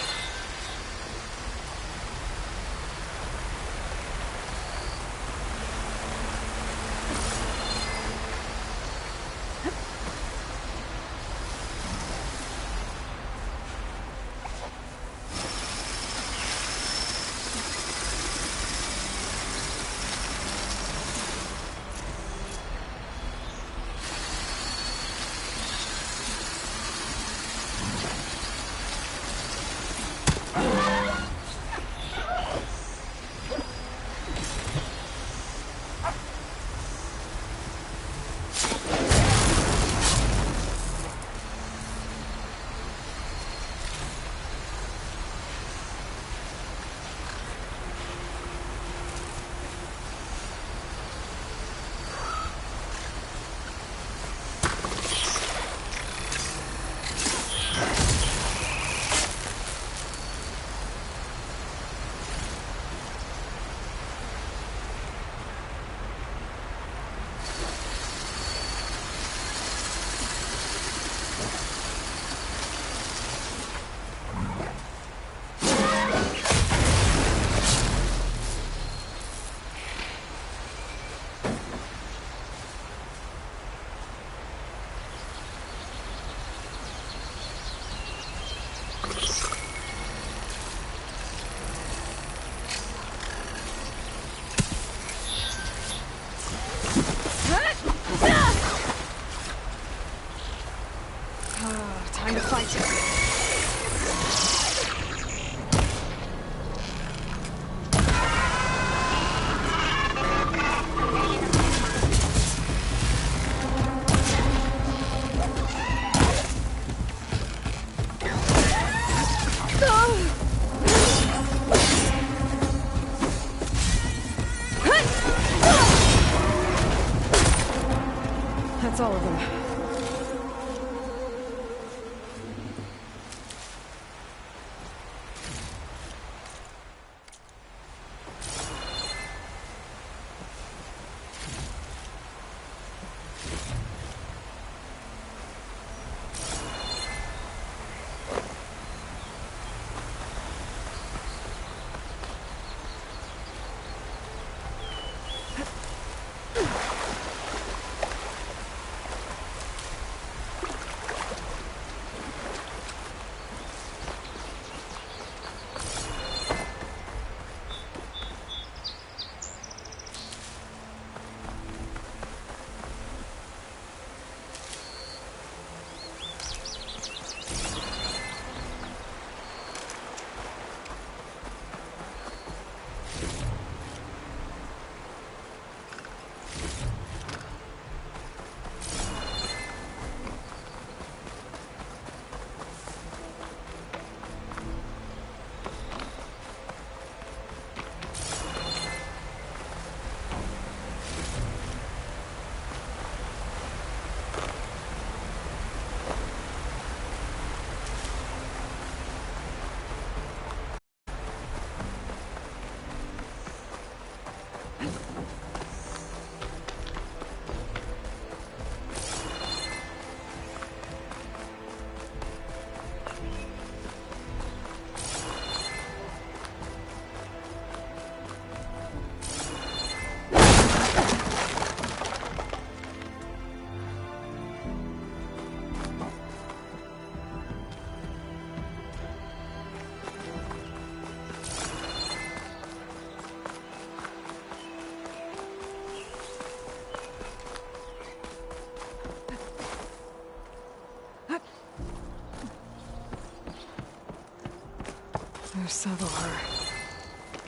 There's Savohar.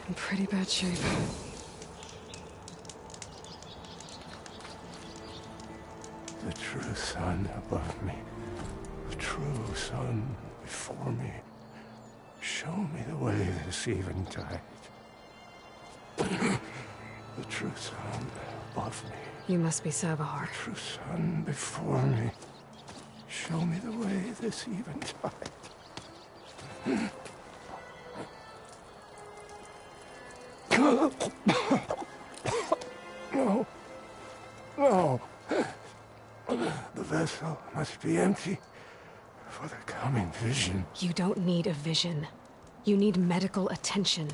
In pretty bad shape. The true sun above me. The true sun before me. Show me the way this eventide. The true sun above me. You must be Savohar. The true sun before me. Show me the way this eventide. No. No. The vessel must be empty for the coming vision. You don't need a vision. You need medical attention.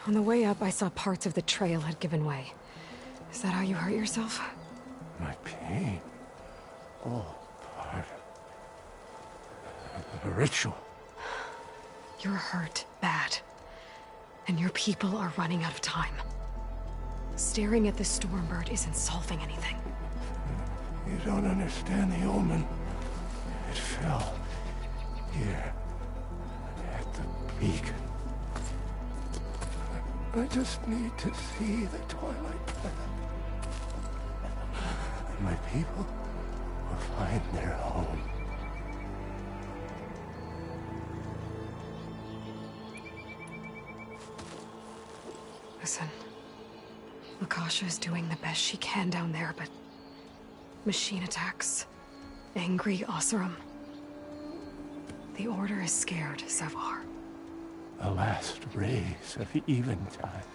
On the way up, I saw parts of the trail had given way. Is that how you hurt yourself? My pain. All part of the ritual. You're hurt bad. And your people are running out of time. Staring at the Stormbird isn't solving anything. You don't understand the omen. It fell here at the beacon. I just need to see the Twilight path. And my people will find their home. Listen, Lakasha is doing the best she can down there, but machine attacks, angry Oseram. The Order is scared, Savohar. The last rays of eventide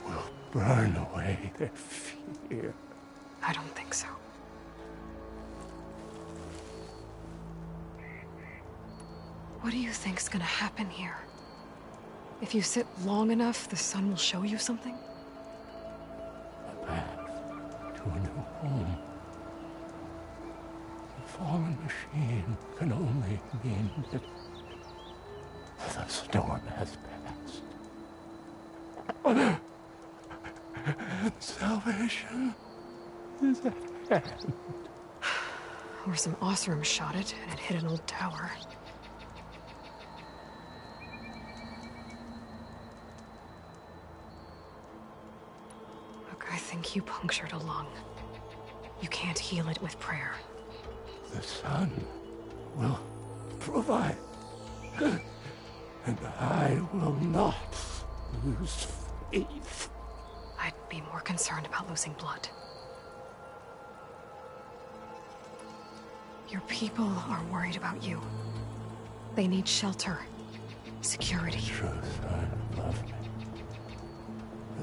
will burn away their fear. I don't think so. What do you think's gonna happen here? If you sit long enough, the sun will show you something? A path to a new home. The fallen machine can only mean that the storm has passed. And salvation is at hand. Or some Oseram shot it, and it hit an old tower. Look, I think you punctured a lung. You can't heal it with prayer. The sun will provide. And I will not lose faith. I'd be more concerned about losing blood. Your people are worried about you. They need shelter, security. The true sun above me.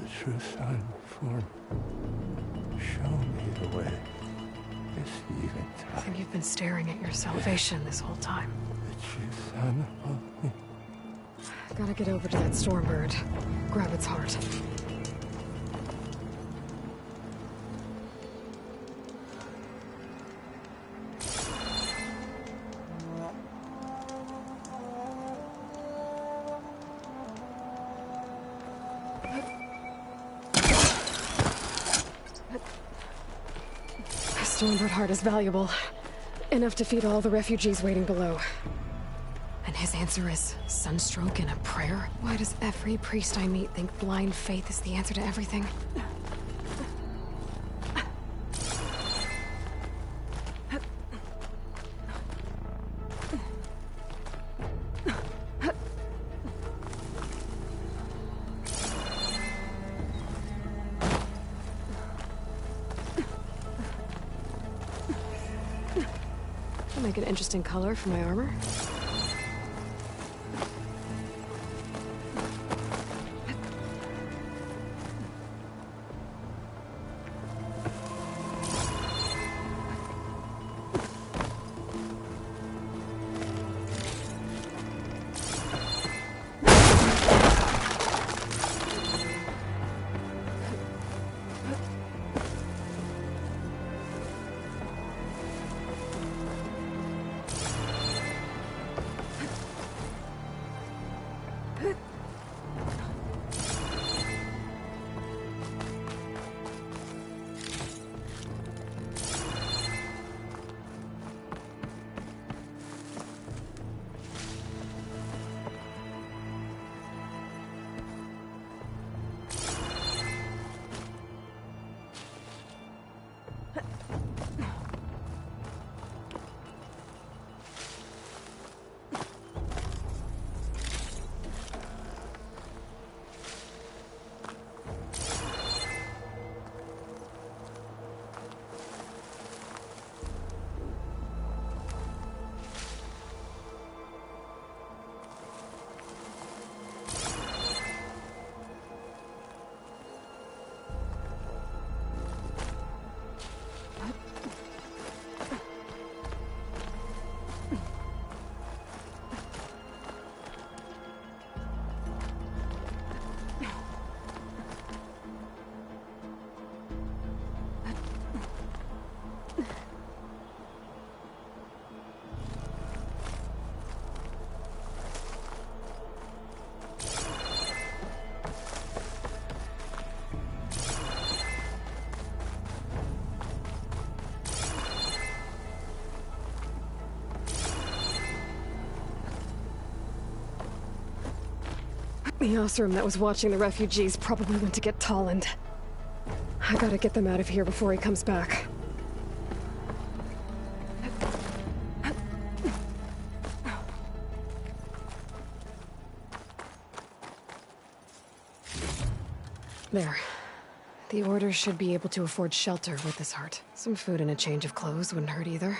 The true sun before me. Show me the way. This eventide. I think you've been staring at your salvation this whole time. The true sun above me. Gotta get over to that Stormbird. Grab its heart. The Stormbird heart is valuable. Enough to feed all the refugees waiting below. And his answer is sunstroke and a prayer? Why does every priest I meet think blind faith is the answer to everything? I'll make an interesting color for my armor. The Osram that was watching the refugees probably went to get Tolland. I gotta get them out of here before he comes back. There. The Order should be able to afford shelter with this heart. Some food and a change of clothes wouldn't hurt either.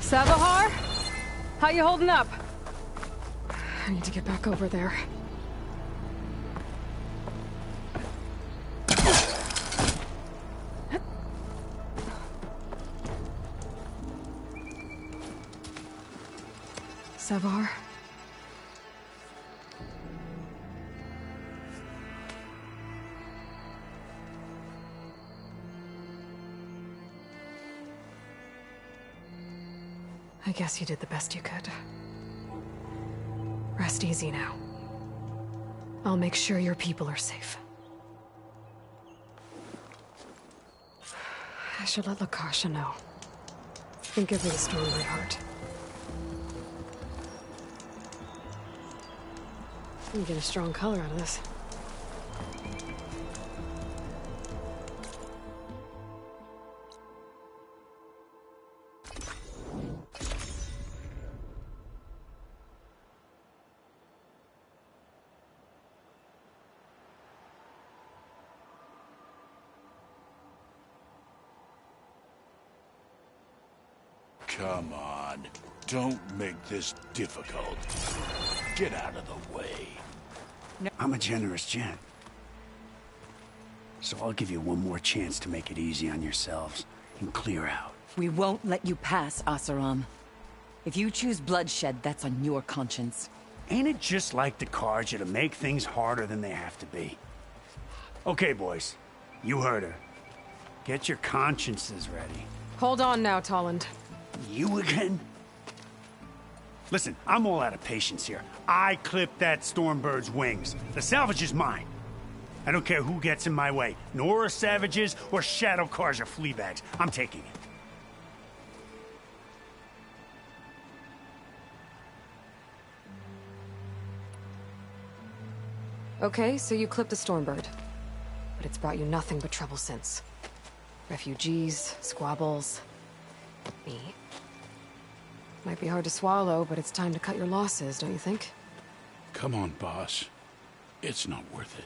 Savahar? How you holding up? I need to get back over there. Savahar? I guess you did the best you could. Rest easy now. I'll make sure your people are safe. I should let Lakasha know. And give her the Stormbird heart. You get a strong color out of this. Come on. Don't make this difficult. Get out of the way. I'm a generous gent. So I'll give you one more chance to make it easy on yourselves and clear out. We won't let you pass, Asaram. If you choose bloodshed, that's on your conscience. Ain't it just like the cards you to make things harder than they have to be? Okay, boys. You heard her. Get your consciences ready. Hold on now, Tolland. You again? Listen, I'm all out of patience here. I clipped that Stormbird's wings. The salvage is mine. I don't care who gets in my way. Nora savages or shadow cars or flea bags. I'm taking it. Okay, so you clipped the Stormbird. But it's brought you nothing but trouble since. Refugees, squabbles, me. Might be hard to swallow, but it's time to cut your losses, don't you think? Come on, boss. It's not worth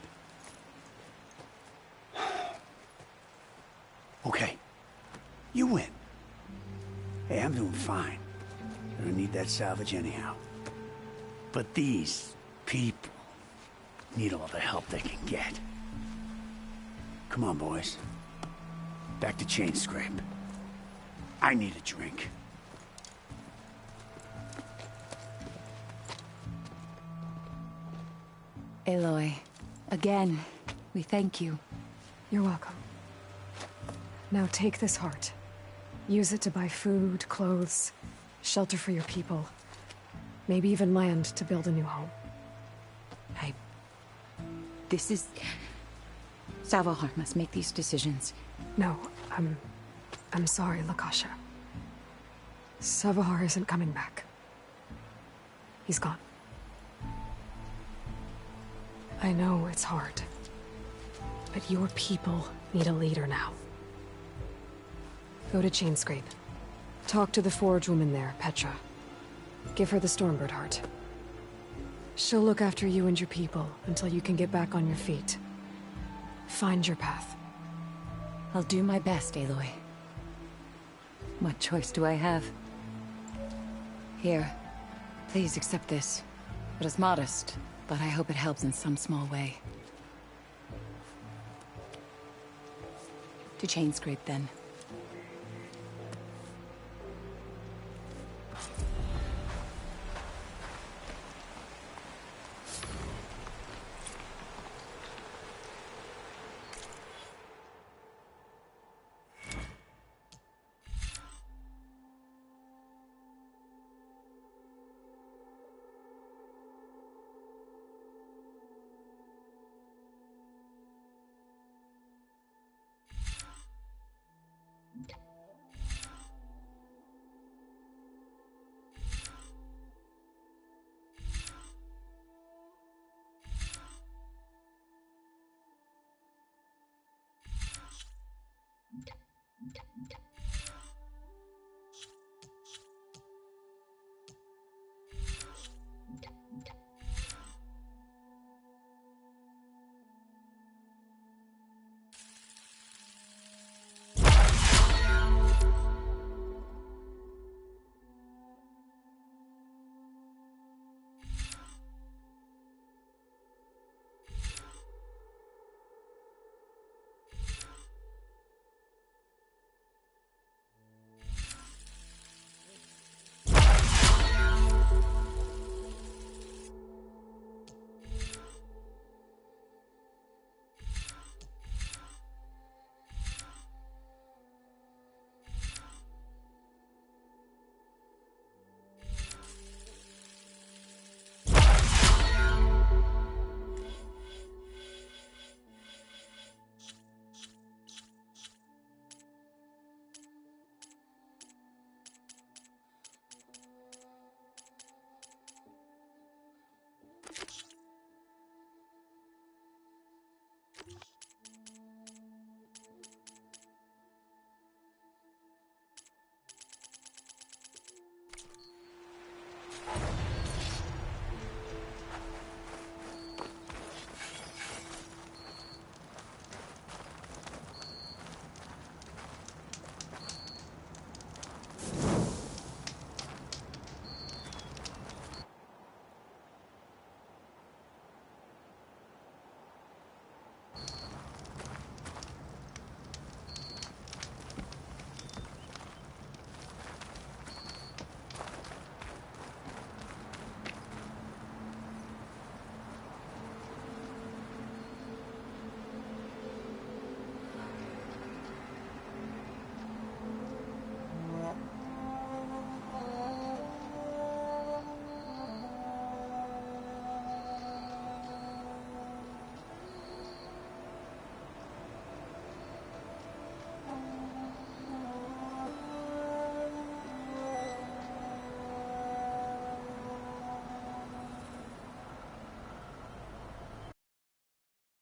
it. Okay. You win. Hey, I'm doing fine. I don't need that salvage anyhow. But these people need all the help they can get. Come on, boys. Back to Chain Scrape. I need a drink. Aloy, again, we thank you. You're welcome. Now take this heart. Use it to buy food, clothes, shelter for your people. Maybe even land to build a new home. This is... Savahar must make these decisions. No, I'm sorry, Lakasha. Savahar isn't coming back. He's gone. I know it's hard, but your people need a leader now. Go to Chainscrape. Talk to the forge woman there, Petra. Give her the Stormbird heart. She'll look after you and your people until you can get back on your feet. Find your path. I'll do my best, Aloy. What choice do I have? Here, please accept this. It is modest, but I hope it helps in some small way. To Chainscrape, then.